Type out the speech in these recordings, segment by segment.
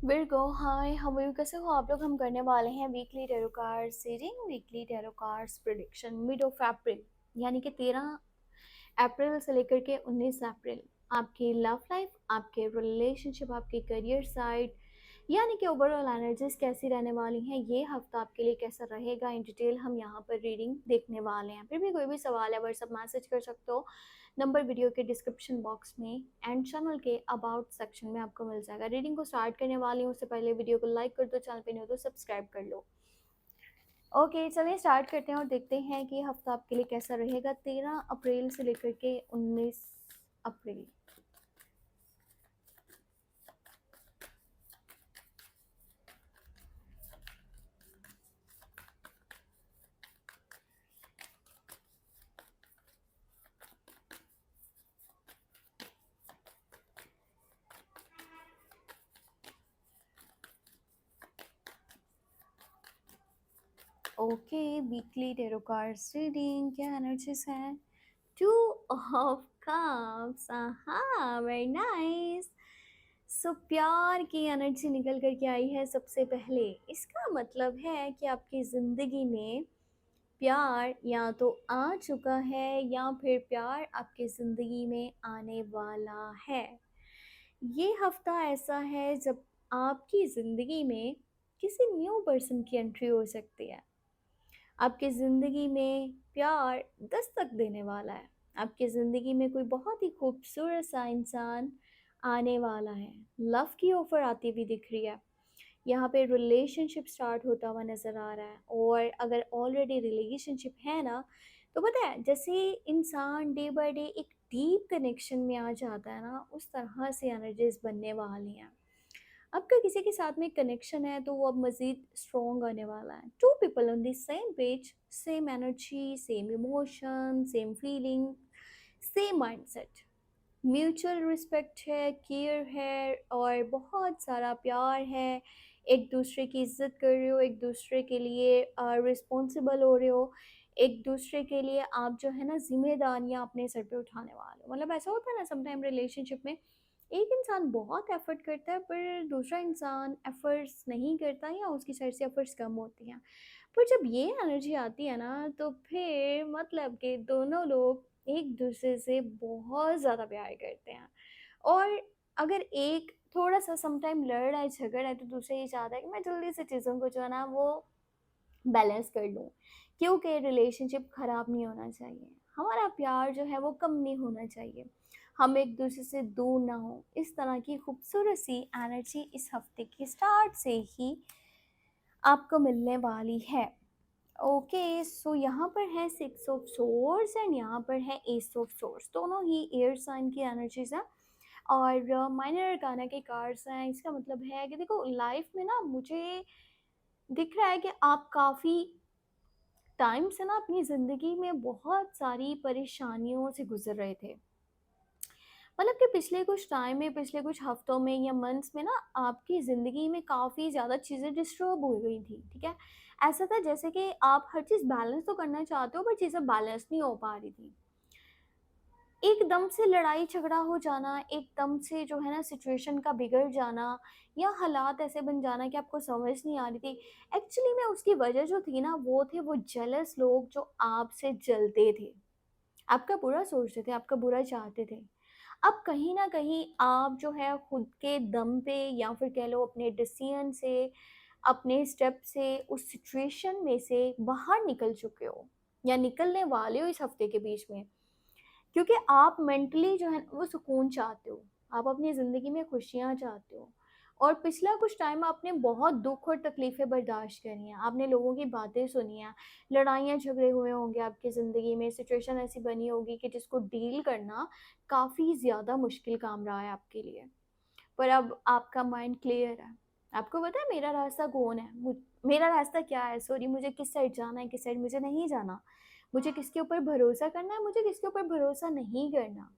Virgo hi how are you, कैसे हो आप लोग। हम करने वाले हैं weekly tarot cards reading, weekly tarot cards prediction mid of April, यानी कि 13 अप्रैल से लेकर के 19 अप्रैल। आपकी लव लाइफ, आपके रिलेशनशिप, आपकी करियर साइड, यानी कि ओवरऑल एनर्जीज कैसी रहने वाली हैं, ये हफ्ता आपके लिए कैसा रहेगा, इन डिटेल हम यहाँ पर रीडिंग देखने वाले हैं। फिर भी कोई भी सवाल है व्हाट्सअप मैसेज कर सकते हो, नंबर वीडियो के डिस्क्रिप्शन बॉक्स में एंड चैनल के अबाउट सेक्शन में आपको मिल जाएगा। रीडिंग को स्टार्ट करने वाली हूँ, उससे पहले वीडियो को लाइक कर दो, चैनल पे नहीं हो तो सब्सक्राइब कर लो। ओके चलिए स्टार्ट करते हैं और देखते हैं कि हफ्ता आपके लिए कैसा रहेगा 13 अप्रैल से लेकर के 19 अप्रैल। Okay weekly tarot cards reading, क्या एनर्जीज हैं। टू ऑफ कप्स, हाँ वेरी नाइस। सो प्यार की एनर्जी निकल कर के आई है सबसे पहले। इसका मतलब है कि आपकी ज़िंदगी में प्यार या तो आ चुका है या फिर प्यार आपकी ज़िंदगी में आने वाला है। ये हफ्ता ऐसा है जब आपकी ज़िंदगी में किसी न्यू पर्सन की एंट्री हो सकती है। आपकी ज़िंदगी में प्यार दस्तक देने वाला है। आपकी ज़िंदगी में कोई बहुत ही खूबसूरत सा इंसान आने वाला है। लव की ऑफ़र आती हुई दिख रही है। यहाँ पे रिलेशनशिप स्टार्ट होता हुआ नज़र आ रहा है, और अगर ऑलरेडी रिलेशनशिप है ना, तो पता है जैसे इंसान डे बाय डे एक डीप कनेक्शन में आ जाता है ना, उस तरह से एनर्जीज बनने वाली हैं। आपका किसी के साथ में कनेक्शन है तो वो अब मज़ीद स्ट्रॉन्ग आने वाला है। Two people on the same page, same energy, same emotion, same feeling, same mindset. Mutual respect है, केयर है और बहुत सारा प्यार है। एक दूसरे की इज्जत कर रहे हो, एक दूसरे के लिए रिस्पॉन्सिबल हो रहे हो, एक दूसरे के लिए आप जो है ना जिम्मेदारियां अपने सर पे उठाने वाले हो। मतलब ऐसा होता है ना समटाइम रिलेशनशिप में एक इंसान बहुत एफर्ट करता है पर दूसरा इंसान एफर्ट्स नहीं करता, या उसकी साइड से एफर्ट्स कम होती हैं। पर जब ये एनर्जी आती है ना, तो फिर मतलब कि दोनों लोग एक दूसरे से बहुत ज़्यादा प्यार करते हैं। और अगर एक थोड़ा सा समटाइम लड़ रहा है, झगड़ रहा है, तो दूसरा ये चाहता है कि मैं जल्दी से चीज़ों को जो है ना वो बैलेंस कर लूँ, क्योंकि रिलेशनशिप ख़राब नहीं होना चाहिए, हमारा प्यार जो है वो कम नहीं होना चाहिए, हम एक दूसरे से दूर ना हो। इस तरह की खूबसूरत सी एनर्जी इस हफ्ते की स्टार्ट से ही आपको मिलने वाली है। ओके सो यहाँ पर है 6 ऑफ सोर्स एंड यहाँ पर है एस ऑफ सोर्स, दोनों ही एयर साइन की एनर्जीज हैं और माइनर अरकाना के कार्ड्स हैं। इसका मतलब है कि देखो लाइफ में ना मुझे दिख रहा है कि आप काफ़ी टाइम से ना अपनी ज़िंदगी में बहुत सारी परेशानियों से गुजर रहे थे। मतलब कि पिछले कुछ टाइम में, पिछले कुछ हफ्तों में या मंथ्स में ना आपकी ज़िंदगी में काफ़ी ज़्यादा चीज़ें डिस्टर्ब हो गई थी, ठीक है। ऐसा था जैसे कि आप हर चीज़ बैलेंस तो करना चाहते हो पर चीज़ें बैलेंस नहीं हो पा रही थी। एकदम से लड़ाई झगड़ा हो जाना, एकदम से जो है ना सिचुएशन का बिगड़ जाना, या हालात ऐसे बन जाना कि आपको समझ नहीं आ रही थी। एक्चुअली में उसकी वजह जो थी ना, वो थे वो जेलस लोग जो आपसे जलते थे, आपका बुरा सोचते थे, आपका बुरा चाहते थे। अब कहीं न कहीं आप जो है खुद के दम पे या फिर कह लो अपने डिसीजन से, अपने स्टेप से उस सिचुएशन में से बाहर निकल चुके हो या निकलने वाले हो इस हफ्ते के बीच में। क्योंकि आप मेंटली जो है वो सुकून चाहते हो, आप अपनी ज़िंदगी में खुशियाँ चाहते हो, और पिछला कुछ टाइम आपने बहुत दुख और तकलीफ़ें बर्दाश्त करी हैं, आपने लोगों की बातें सुनी हैं, लड़ाइयाँ झगड़े हुए होंगे आपकी ज़िंदगी में, सिचुएशन ऐसी बनी होगी कि जिसको डील करना काफ़ी ज़्यादा मुश्किल काम रहा है आपके लिए। पर अब आपका माइंड क्लियर है, आपको पता है मेरा रास्ता कौन है, मेरा रास्ता क्या है, सॉरी मुझे किस साइड जाना है, किस साइड मुझे नहीं जाना, मुझे किसके ऊपर भरोसा करना है, मुझे किसके ऊपर भरोसा नहीं करना।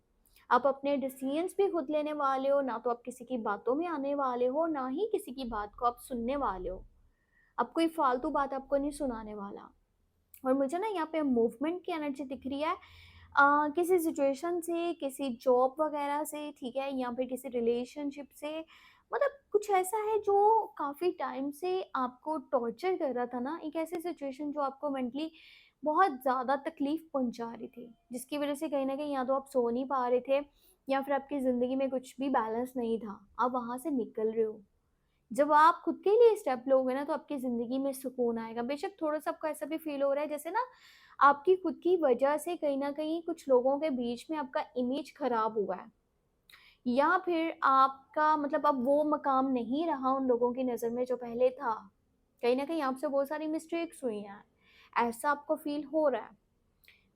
आप अपने डिसीजंस भी खुद लेने वाले हो, ना तो आप किसी की बातों में आने वाले हो, ना ही किसी की बात को आप सुनने वाले हो। अब कोई फालतू बात आपको नहीं सुनाने वाला। और मुझे ना यहाँ पे मूवमेंट की एनर्जी दिख रही है, किसी सिचुएशन से, किसी जॉब वगैरह से, ठीक है, या फिर किसी रिलेशनशिप से मतलब कुछ ऐसा है जो काफ़ी टाइम से आपको टॉर्चर कर रहा था ना, एक ऐसी सिचुएशन जो आपको मेंटली बहुत ज़्यादा तकलीफ़ पहुँचा रही थी, जिसकी वज़ह से कहीं न कहीं या तो आप सो नहीं पा रहे थे या फिर आपकी ज़िंदगी में कुछ भी बैलेंस नहीं था। आप वहाँ से निकल रहे हो। जब आप खुद के लिए स्टेप लोगे ना तो आपकी ज़िंदगी में सुकून आएगा। बेशक थोड़ा-सा आपको ऐसा भी फ़ील हो रहा है जैसे ना आपकी खुद की वजह से कहीं न कहीं कुछ लोगों के बीच में आपका इमेज ख़राब हुआ है। या फिर आपका मतलब अब वो मकाम नहीं रहा उन लोगों की नज़र में जो पहले था। कहीं न कहीं आपसे बहुत सारी मिस्टेक्स हुई हैं, ऐसा आपको फ़ील हो रहा है।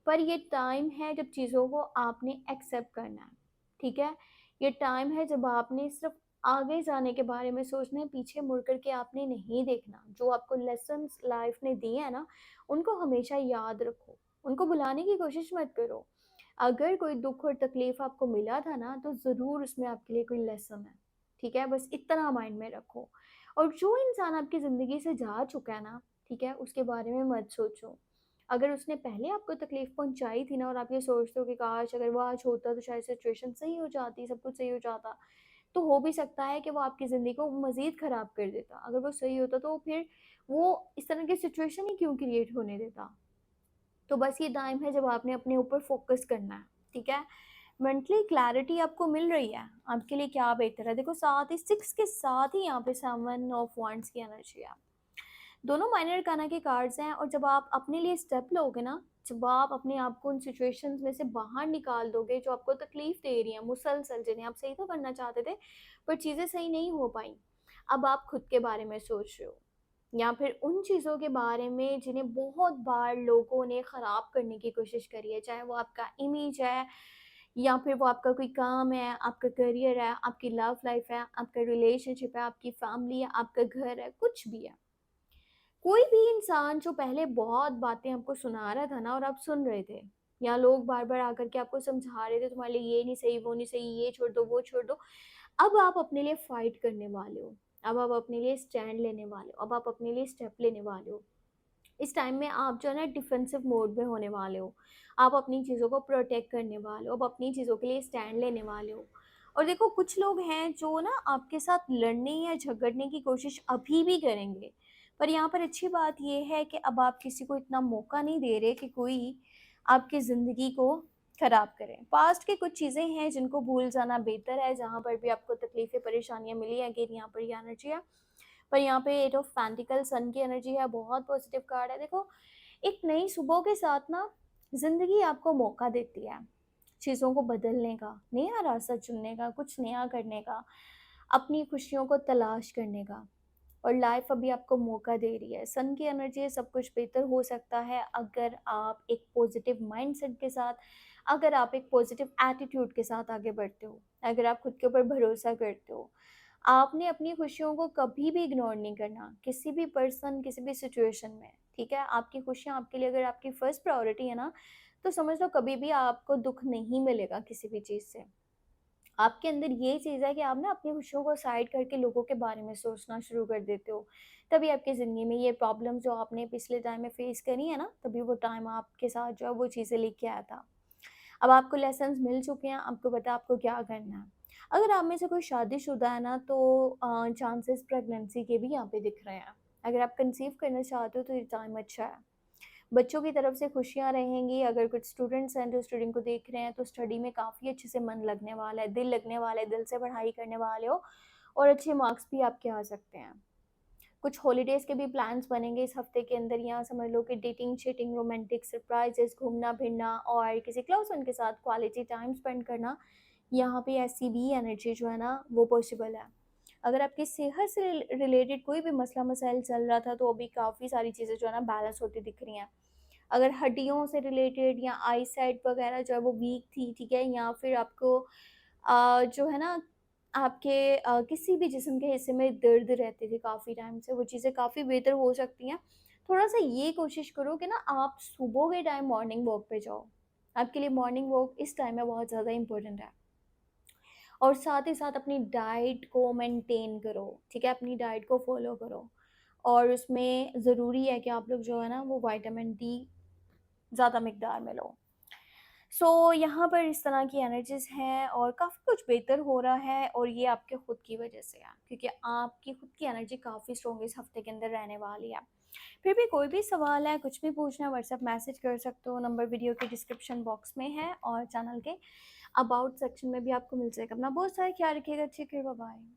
पर ये टाइम है जब चीज़ों को आपने एक्सेप्ट करना है, ठीक है? ये टाइम है जब आपने सिर्फ़ आगे जाने के बारे में सोचना है, पीछे मुड़ कर के आपने नहीं देखना। जो आपको लेसन्स लाइफ़ ने दिए हैं ना, उनको हमेशा याद रखो, उनको भुलाने की कोशिश मत करो। अगर कोई दुःख और तकलीफ़ आपको मिला था ना, तो ज़रूर उसमें आपके लिए कोई लेसन है, ठीक है? बस इतना माइंड में रखो। और जो इंसान आपकी ज़िंदगी से जा चुका है ना, ठीक है? उसके बारे में मत सोचो। अगर उसने पहले आपको तकलीफ़ पहुँचाई थी ना और आप ये सोचते हो कि काश अगर वो आज होता तो शायद सिचुएशन सही हो जाती, सब कुछ सही हो जाता, तो हो भी सकता है कि वो आपकी ज़िंदगी को मज़ीद ख़राब कर देता। अगर वो सही होता तो फिर वो इस तरह की सिचुएशन ही क्यों क्रिएट होने देता? तो बस ये टाइम है जब आपने अपने ऊपर फ़ोकस करना है, ठीक है? मेंटली क्लैरिटी आपको मिल रही है, आपके लिए क्या बेहतर है? देखो साथ ही 6 के साथ ही यहाँ पे 7 ऑफ वांड्स की एनर्जी है। दोनों माइनर अरकाना के कार्ड्स हैं और जब आप अपने लिए स्टेप लोगे ना, जब आप अपने आप को उन सिचुएशंस में से बाहर निकाल दोगे जो आपको तकलीफ़ दे रही हैं मुसलसल, जिन्हें आप सही तो करना चाहते थे, पर चीज़ें सही नहीं हो पाईं। अब आप खुद के बारे में सोच रहे हो या फिर उन चीज़ों के बारे में जिन्हें बहुत बार लोगों ने ख़राब करने की कोशिश करी है, चाहे वो आपका इमेज है या फिर वो आपका कोई काम है, आपका करियर है, आपकी लव लाइफ़ है, आपका रिलेशनशिप है, आपकी फैमिली है, आपका घर है, कुछ भी है। कोई भी इंसान जो पहले बहुत बातें आपको सुना रहा था ना और आप सुन रहे थे, या लोग बार-बार आकर के आपको समझा रहे थे तुम्हारे लिए ये नहीं सही, वो नहीं सही, ये छोड़ दो, वो छोड़ दो। अब आप अपने लिए फाइट करने वाले हो। अब आप अपने लिए स्टैंड लेने वाले हो। अब आप अपने लिए स्टेप लेने वाले हो। इस टाइम में आप जो है ना डिफेंसिव मोड में होने वाले हो। आप अपनी चीज़ों को प्रोटेक्ट करने वाले हो। आप अपनी चीज़ों के लिए स्टैंड लेने वाले हो। और देखो कुछ लोग हैं जो ना आपके साथ लड़ने या झगड़ने की कोशिश अभी भी करेंगे। पर यहाँ पर अच्छी बात ये है कि अब आप किसी को इतना मौका नहीं दे रहे कि कोई आपकी ज़िंदगी को ख़राब करे। पास्ट की कुछ चीज़ें हैं जिनको भूल जाना बेहतर है, जहाँ पर भी आपको तकलीफ़ें, परेशानियाँ मिली हैं, अगेन यहाँ पर ये एनर्जी है। पर यहाँ पे एट ऑफ पेंटिकल सन की एनर्जी है, बहुत पॉजिटिव कार्ड है। देखो एक नई सुबह के साथ ना ज़िंदगी आपको मौका देती है चीज़ों को बदलने का, नया रास्ता चुनने का, कुछ नया करने का, अपनी खुशियों को तलाश करने का। और लाइफ अभी आपको मौका दे रही है। सन की एनर्जी है, सब कुछ बेहतर हो सकता है अगर आप एक पॉजिटिव माइंडसेट के साथ, अगर आप एक पॉजिटिव एटीट्यूड के साथ आगे बढ़ते हो, अगर आप खुद के ऊपर भरोसा करते हो। आपने अपनी खुशियों को कभी भी इग्नोर नहीं करना, किसी भी पर्सन, किसी भी सिचुएशन में, ठीक है? आपकी खुशियाँ आपके लिए अगर आपकी फर्स्ट प्रायोरिटी है ना, तो समझ लो कभी भी आपको दुःख नहीं मिलेगा किसी भी चीज़ से। आपके अंदर ये चीज़ है कि आप ना अपनी खुशियों को साइड करके लोगों के बारे में सोचना शुरू कर देते हो। तभी आपकी ज़िंदगी में ये प्रॉब्लम जो आपने पिछले टाइम में फेस करी है ना, तभी वो टाइम आपके साथ जो है वो चीज़ें लेके आया था। अब आपको लेसन्स मिल चुके हैं, आपको पता है आपको क्या करना है। अगर आप में से कोई शादीशुदा है ना तो चांसेस प्रेगनेंसी के भी यहाँ पे दिख रहे हैं। अगर आप कंसीव करना चाहते हो तो ये टाइम अच्छा है। बच्चों की तरफ से खुशियाँ रहेंगी, अगर कुछ स्टूडेंट्स हैं जो स्टडी को देख रहे हैं तो स्टडी में काफ़ी अच्छे से मन लगने वाला है, दिल लगने वाला है, दिल से पढ़ाई करने वाले हो और अच्छे मार्क्स भी आपके आ सकते हैं। कुछ हॉलीडेज़ के भी प्लान्स बनेंगे इस हफ्ते के अंदर, यहाँ समझ लो कि डेटिंग, चीटिंग, रोमांटिक सरप्राइज़ेज़, घूमना-फिरना और किसी क्लोज़ वन के साथ क्वालिटी टाइम स्पेंड करना, यहाँ पे ऐसी भी एनर्जी जो है ना वो पॉसिबल है। अगर आपकी सेहत से रिलेटेड कोई भी मसला-मसाइल चल रहा था तो अभी काफ़ी सारी चीज़ें जो है ना बैलेंस होती दिख रही हैं। अगर हड्डियों से रिलेटेड या आई साइट वगैरह जो है वो वीक थी, ठीक है? या फिर आपको जो है ना आपके किसी भी जिस्म के हिस्से में दर्द रहती थी काफ़ी टाइम से, वो चीज़ें काफ़ी बेहतर हो सकती हैं। थोड़ा-सा ये कोशिश करो कि ना आप सुबह के टाइम मॉर्निंग वॉक पे जाओ। आपके लिए मॉर्निंग वॉक इस टाइम में बहुत ज़्यादा इम्पोर्टेंट है। और साथ ही साथ अपनी डाइट को मेंटेन करो, ठीक है? अपनी डाइट को फ़ॉलो करो और उसमें ज़रूरी है कि आप लोग जो है ना वो विटामिन डी ज़्यादा मिकदार में लो। सो यहाँ पर इस तरह की एनर्जीज़ हैं और काफ़ी कुछ बेहतर हो रहा है, और ये आपके खुद की वजह से है, क्योंकि आपकी खुद की एनर्जी काफ़ी स्ट्रॉन्ग इस हफ्ते के अंदर रहने वाली है। फिर भी कोई भी सवाल है, कुछ भी पूछना है, व्हाट्सएप मैसेज कर सकते हो, नंबर वीडियो के डिस्क्रिप्शन बॉक्स में है और चैनल के अबाउट सेक्शन में भी आपको मिल जाएगा। अपना बहुत सारा ख्याल रखिएगा, ठीक है, बाय बाय।